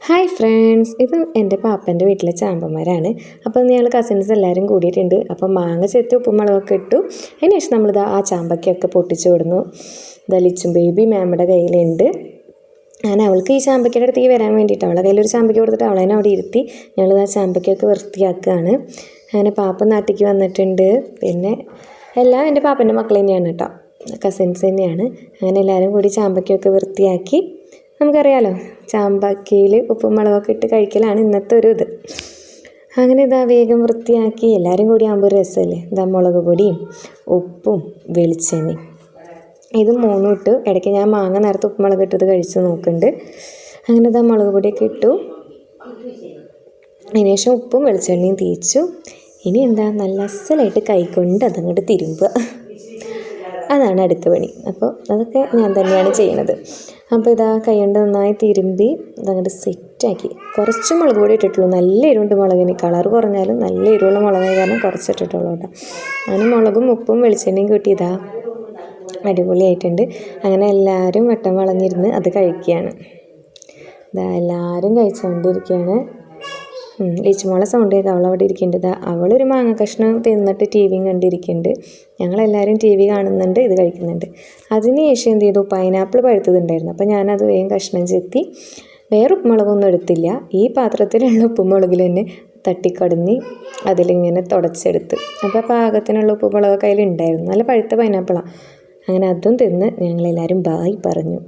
Hi friends, ഇത് എൻ്റെ പാപ്പൻ്റെ വീട്ടിലെ ചാമ്പന്മാരാണ്. അപ്പോൾ ഞങ്ങൾ കസിൻസ് എല്ലാവരും കൂടിയിട്ടുണ്ട്. അപ്പോൾ മാങ്ങ ചെത്തി ഉപ്പും മുളകൊക്കെ ഇട്ടു. അതിന് ശേഷം നമ്മളിത് ആ ചാമ്പയ്ക്കൊക്കെ പൊട്ടിച്ചു വിടുന്നു. ദലിച്ചും ബേബി മാമിയുടെ കയ്യിലുണ്ട്. അങ്ങനെ അവൾക്ക് ഈ ചാമ്പയ്ക്കയുടെ അടുത്തേക്ക് വരാൻ വേണ്ടിയിട്ട് അവളുടെ കയ്യിലൊരു ചാമ്പയ്ക്ക കൊടുത്തിട്ട് അവളെ അവിടെ ഇരുത്തി ഞങ്ങൾ ആ ചാമ്പയ്ക്കൊക്കെ വൃത്തിയാക്കുകയാണ്. അങ്ങനെ പാപ്പ നാട്ടിലേക്ക് വന്നിട്ടുണ്ട്. പിന്നെ എല്ലാം എൻ്റെ പാപ്പൻ്റെ മക്കൾ തന്നെയാണ് കേട്ടോ, കസിൻസ് തന്നെയാണ്. അങ്ങനെ എല്ലാവരും കൂടി ചാമ്പയ്ക്കൊക്കെ വൃത്തിയാക്കി, നമുക്കറിയാലോ ചാമ്പക്കയിൽ ഉപ്പും മുളകൊക്കെ ഇട്ട് കഴിക്കലാണ് ഇന്നത്തെ ഒരു ഇത്. അങ്ങനെ ഇതാ വേഗം വൃത്തിയാക്കി എല്ലാവരും കൂടി ആകുമ്പോൾ ഒരു രസമല്ലേ. ഇതാ മുളക് പൊടിയും ഉപ്പും വെളിച്ചെണ്ണയും ഇത് മൂന്നും ഇട്ടു. ഇടയ്ക്ക് ഞാൻ മാങ്ങ നേരത്തെ ഉപ്പ് മുളക് ഇട്ടത് കഴിച്ച് നോക്കുന്നുണ്ട്. അങ്ങനെ ഇതാ മുളക് പൊടിയൊക്കെ ഇട്ടു. അതിനുശേഷം ഉപ്പും വെളിച്ചെണ്ണയും തേച്ചു. ഇനി എന്താ നല്ല അസലായിട്ട് കൈകൊണ്ട് അതങ്ങോട്ട് തിരുമ്പുക, അതാണ് അടുത്ത പണി. അപ്പോൾ അതൊക്കെ ഞാൻ തന്നെയാണ് ചെയ്യണത്. അപ്പോൾ ഇതാ കൈ കൊണ്ട് നന്നായി തിരുമ്പി അതങ്ങോട്ട് സെറ്റാക്കി. കുറച്ച് മുളക് പൊടി ഇട്ടിട്ടുള്ളൂ, നല്ല എരിവുണ്ട് മുളകിന്. കളർ കുറഞ്ഞാലും നല്ല എരിവുള്ള മുളകായ കാരണം കുറച്ചിട്ടിട്ടുള്ളൂ കേട്ടോ. അങ്ങനെ മുളകും ഉപ്പും വെളിച്ചെണ്ണയും കൂട്ടി ഇതാ അടിപൊളിയായിട്ടുണ്ട്. അങ്ങനെ എല്ലാവരും വട്ടം വളഞ്ഞിരുന്ന് അത് കഴിക്കുകയാണ്. ഇതാ എല്ലാവരും കഴിച്ചുകൊണ്ടിരിക്കുകയാണ്. ലീച്ചുമോളെ സൗണ്ട് ചെയ്ത് അവളവിടെ ഇരിക്കുന്നുണ്ട്. അവളൊരു മാങ്ങ കഷ്ണം തിന്നിട്ട് ടി വിയും കണ്ടിരിക്കുന്നുണ്ട്. ഞങ്ങളെല്ലാവരും ടി വി കാണുന്നുണ്ട്, ഇത് കഴിക്കുന്നുണ്ട്. അതിന് ശേഷം എന്ത് ചെയ്തു, പൈനാപ്പിൾ പഴുത്തതുണ്ടായിരുന്നു. അപ്പോൾ ഞാനത് വേഗം കഷ്ണം ചെത്തി. വേറെ ഉപ്പുമുളകൊന്നും എടുത്തില്ല, ഈ പാത്രത്തിലുള്ള ഉപ്പുമുളകിൽ തന്നെ തട്ടിക്കടഞ്ഞ് അതിലിങ്ങനെ തുടച്ചെടുത്ത്. അപ്പോൾ പാകത്തിനുള്ള ഉപ്പുമുളകൊക്കെ അതിലുണ്ടായിരുന്നു. നല്ല പഴുത്ത പൈനാപ്പിളാണ്. അങ്ങനെ അതും തിന്ന് ഞങ്ങളെല്ലാവരും ബായ് പറഞ്ഞു.